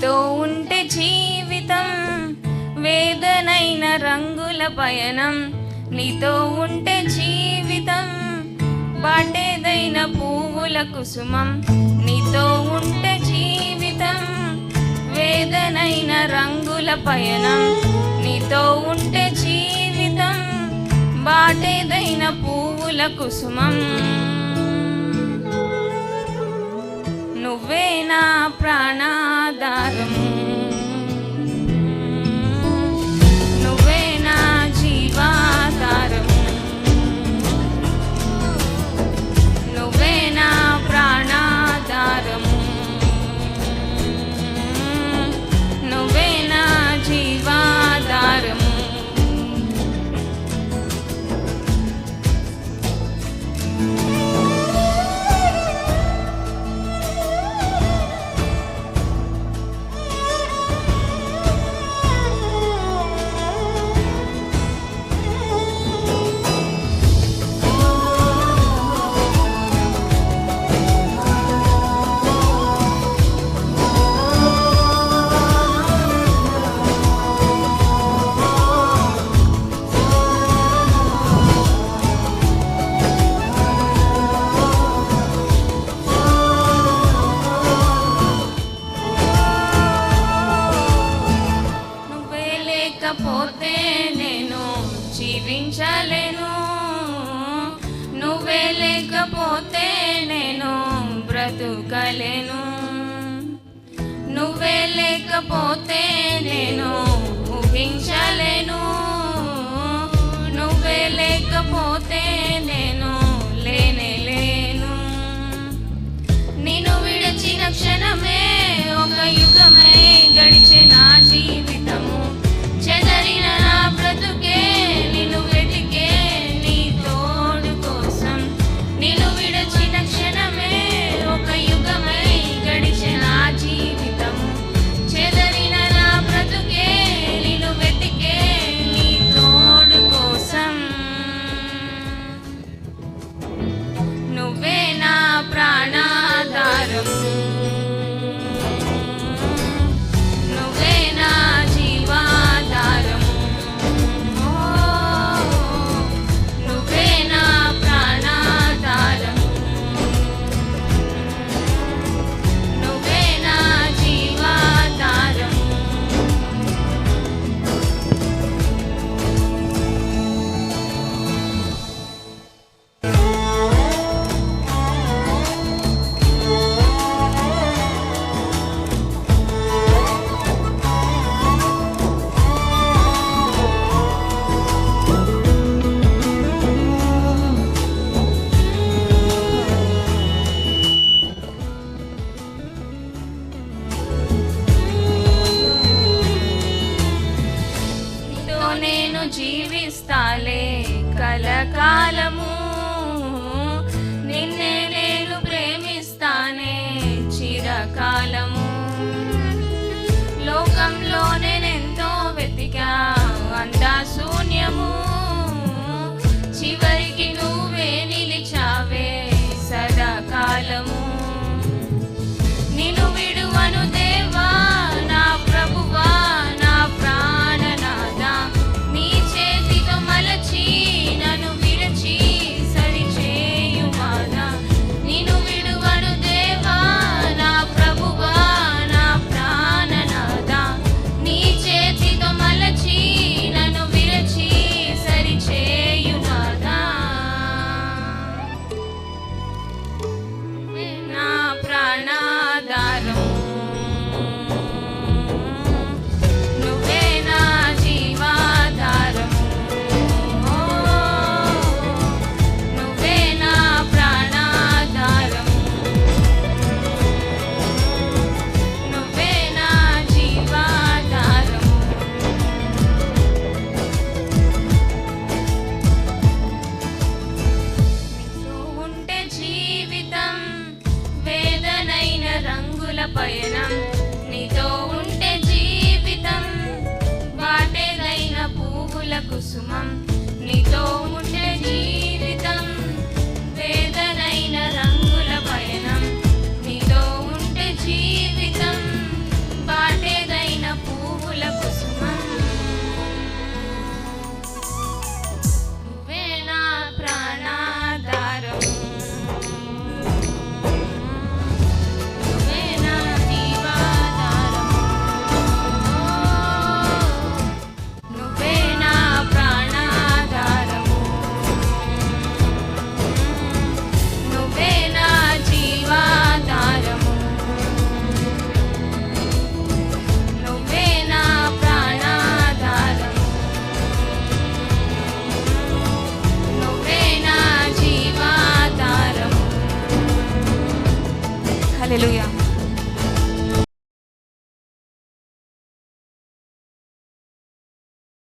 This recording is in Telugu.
నీతో ఉంటే జీవితం వేదనైన రంగుల పయనం. నీతో ఉంటే జీవితం బాటేదైన పువ్వుల కుసుమం. నీతో ఉంటే జీవితం వేదనైన రంగుల పయనం. నీతో ఉంటే జీవితం బాటేదైన పువ్వుల కుసుమం. నువ్వే నా ప్రాణాధారము, నువ్వే నా జీవాధారము, నువ్వే నా ప్రాణాధారము, నువ్వే నా జీవాధారము. లేకపోతే నేను జీవించలేను, నువ్వే లేకపోతే నేను బ్రతుకలేను, నువ్వే లేకపోతే నేను ఊహించలేను, నువ్వే లేకపోతే నేను లేనేలేను. నిన్ను విడిచిన క్షణమే ఒక యుగమే గడిచే నా జీవితము. చెదరిన నా బ్రతుకే నిన్ను వెతికే నీ తోడు కోసం. నిన్ను విడిచిన క్షణమే ఒక యుగమై గడిచే నా జీవితము. చెదరిన నా బ్రతుకే నిన్ను వెతికే నీ తోడు కోసం. నువ్వే నా ప్రాణాధారం, నువ్వే నా జీవాధారం, నువ్వే నా ప్రాణాధారం, నువ్వే నా జీవాధారం. నేను జీవిస్తాలే కలకాలము, నిన్నే నేను ప్రేమిస్తానే చిరకాలము. లోకంలో నేనెంతో వెతికా అంతా శూన్యము, చివరికి నువ్వే నిలిచావే సదాకాలము. నిన్ను విడువను దేవా నా ప్రభువా నా ప్రాణనాథా, నీ చేతితో మలచి నన్ను విరచి సరిచేయువాడా. నిన్ను విడువను దేవా నా ప్రభువా నా ప్రాణనాథా, నీ చేతితో మలచి నన్ను విరచి సరిచేయువాడా. నా ప్రాణాధారం, నువ్వే నా జీవాధారం, నువ్వే నా ప్రాణాధారం, నువ్వే నా జీవాధారం. నీతో ఉంటే జీవితం వేదనైన రంగుల పయనం. నీతో ఉంటే జీవితం బాటేదైన పువ్వుల కుసుమం. నీతో ఉంటే జీవితం వేదనైన రంగుల పయనం. నీతో ఉంటే జీవితం బాట హల్లెలూయా.